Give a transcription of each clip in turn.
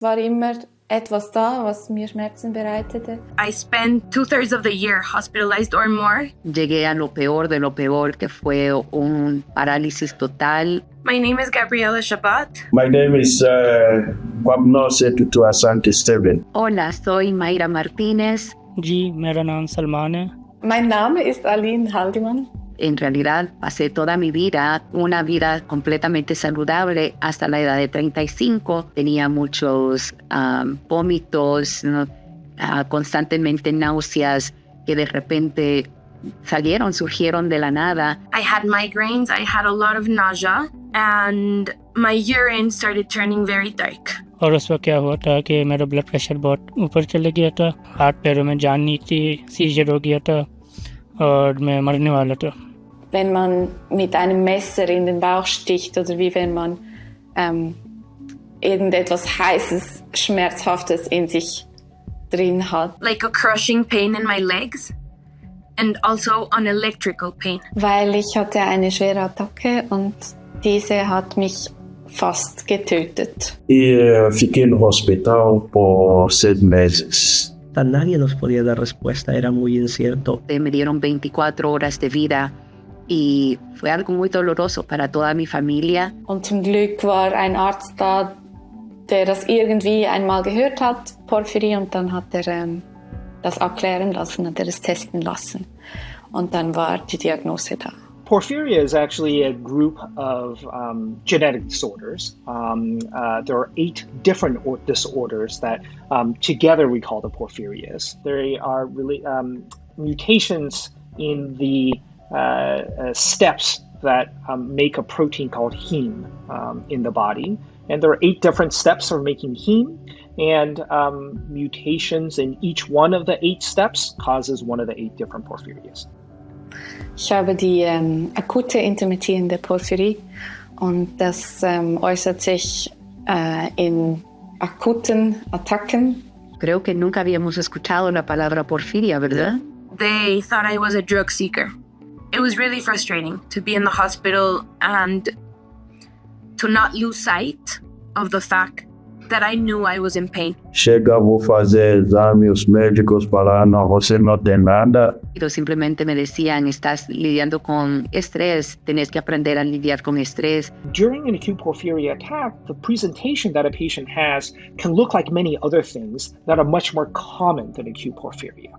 war immer etwas da, was mir Schmerzen bereitete. I spent 2/3 of the year hospitalized or more. Llegué a lo peor de lo peor, que fue un parálisis total. My name is Gabriela Shabat. My name is Wabno Setutu Asante Steven. Hola, soy Mayra Martínez. जी मेरा नाम सलमान है. Mein Name ist Aline Haldeman. En realidad, pasé toda mi vida, una vida completamente saludable hasta la edad de 35. Tenía muchos vómitos, ¿no? Constantemente náuseas que de repente surgieron de la nada. I had migraines, I had a lot of nausea, and my urine started turning very dark. और उस वक्त क्या हुआ था कि मेरा blood pressure बहुत ऊपर चले गया था, हाथ पैरों में जान नहीं थी, सीजर हो गया था और मैं मरने वाला था. Wenn man mit einem Messer in den Bauch sticht oder wie wenn man irgendetwas Heißes, Schmerzhaftes in sich drin hat. Like a crushing pain in my legs and also an electrical pain. Weil ich hatte eine schwere Attacke und diese hat mich fast getötet. Fiqué no hospital por 6 meses. Nadie nos podía dar respuesta, era muy incierto. Me dieron 24 horas de vida y fue algo muy doloroso para toda mi familia. Und zum Glück war ein Arzt da, der das irgendwie einmal gehört hat, Porphyrie, und dann hat er das abklären lassen, hat er es testen lassen. Und dann war die Diagnose da. Porphyria is actually a group of genetic disorders. There are 8 different disorders that together we call the porphyrias. They are really mutations in the steps that make a protein called heme in the body. And there are 8 different steps for making heme, and mutations in each one of the 8 steps causes one of the 8 different porphyrias. Ich habe die akute intermittierende Porphyrie und das äußert sich in akuten Attacken. Creo que nunca habíamos escuchado la palabra porfiria, ¿verdad? They thought I was a drug seeker. It was really frustrating to be in the hospital and to not lose sight of the fact that I knew I was in pain. Vou fazer exames médicos para não você não tem nada. Simplemente me decían, estás lidiando con estrés, tenés que aprender a lidiar con estrés. During an acute porphyria attack, the presentation that a patient has can look like many other things that are much more common than acute porphyria.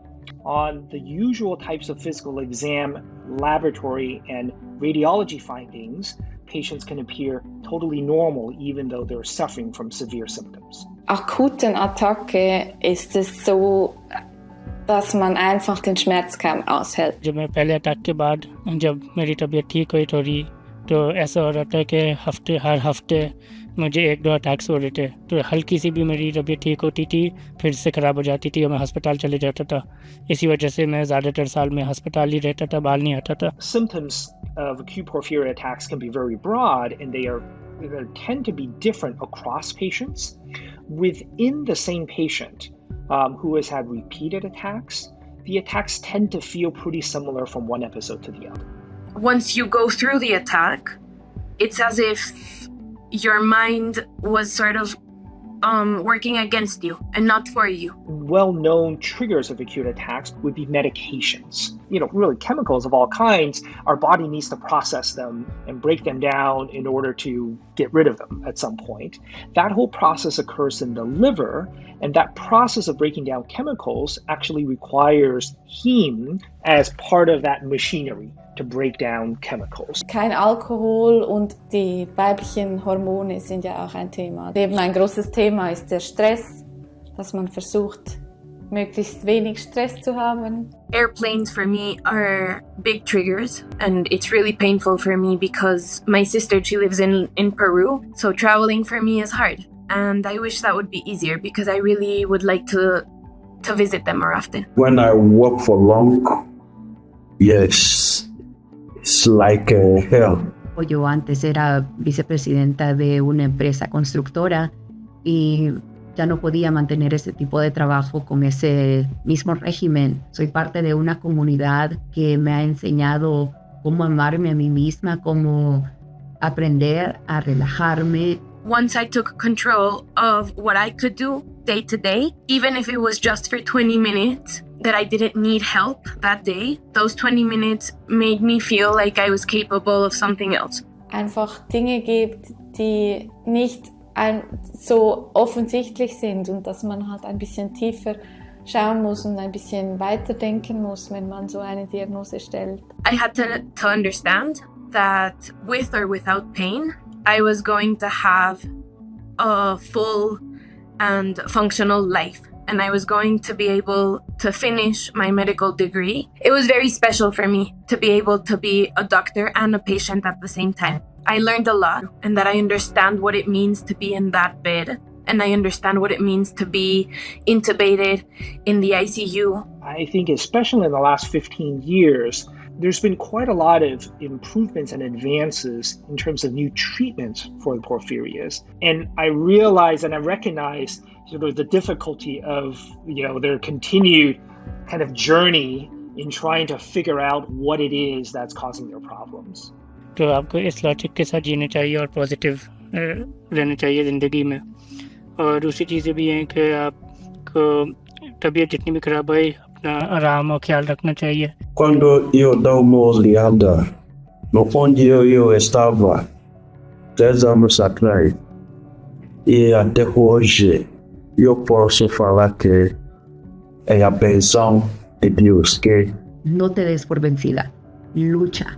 On the usual types of physical exam, laboratory, and radiology findings, patients can appear totally normal even though they're suffering from severe symptoms. Akuten Attacke ist es so, dass man einfach den Schmerz kaum aushält. जब मैं पहले attack के बाद जब मेरी तबीयत ठीक हुई थोड़ी तो ऐसा हो रहा था कि हर हफ्ते मुझे 1-2 अटैक्स हो रहे थे, तो हल्की सी भी मेरी तबीयत ठीक होती थी फिर से ख़राब हो जाती थी और मैं अस्पताल चले जाता था. इसी वजह से मैं ज़्यादातर साल में अस्पताल ही रहता था, बाहर नहीं आता था. Symptoms of acute porphyria attacks can be very broad, and they tend to be different across patients. Within the same patient who has had repeated attacks, the attacks tend to feel pretty similar from one episode to the other. Once you go through the attack, it's as if your mind was sort of working against you and not for you. Well-known triggers of acute attacks would be medications. Really chemicals of all kinds. Our body needs to process them and break them down in order to get rid of them at some point. That whole process occurs in the liver, and that process of breaking down chemicals actually requires heme as part of that machinery to break down chemicals. Kein Alkohol und die weiblichen Hormone sind ja auch ein Thema. Eben ein großes Thema ist der Stress, dass man versucht, möglichst wenig Stress zu haben. Airplanes for me are big triggers, and it's really painful for me because my sister, she lives in Peru, so traveling for me is hard. And I wish that would be easier because I really would like to visit them more often. When I work for long, yes, it's like hell. Yo antes era vicepresidenta de una empresa constructora y ya no podía mantener ese tipo de trabajo con ese mismo régimen. Soy parte de una comunidad que me ha enseñado cómo amarme a mí misma, cómo aprender a relajarme once I took control of what I could do day to day, even if it was just for 20 minutes, that I didn't need help that day, those 20 minutes made me feel like I was capable of something else. Einfach Dinge gibt, die nicht so offensichtlich sind und dass man halt ein bisschen tiefer schauen muss und ein bisschen weiterdenken muss, wenn man so eine Diagnose stellt. I had to understand that with or without pain, I was going to have a full and functional life. And I was going to be able to finish my medical degree. It was very special for me to be able to be a doctor and a patient at the same time. I learned a lot, and that I understand what it means to be in that bed, and I understand what it means to be intubated in the ICU. I think especially in the last 15 years, there's been quite a lot of improvements and advances in terms of new treatments for the porphyrias. And I realize and I recognize sort of the difficulty of, their continued kind of journey in trying to figure out what it is that's causing their problems. तो आपको इस logic के साथ जीना चाहिए और positive रहना चाहिए ज़िंदगी में। और दूसरी चीज़ें भी हैं कि आपको तबीयत जितनी भी खराब है अपना आराम और ख्याल रखना चाहिए। Cuando yo tomo liada, no onde eu estava 10 anos atrás, e até hoje eu posso falar que é a benção de Deus que No te des por vencida, lucha.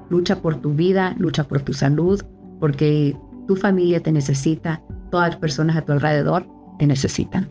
Lucha por tu vida, lucha por tu salud, porque tu familia te necesita, todas las personas a tu alrededor te necesitan.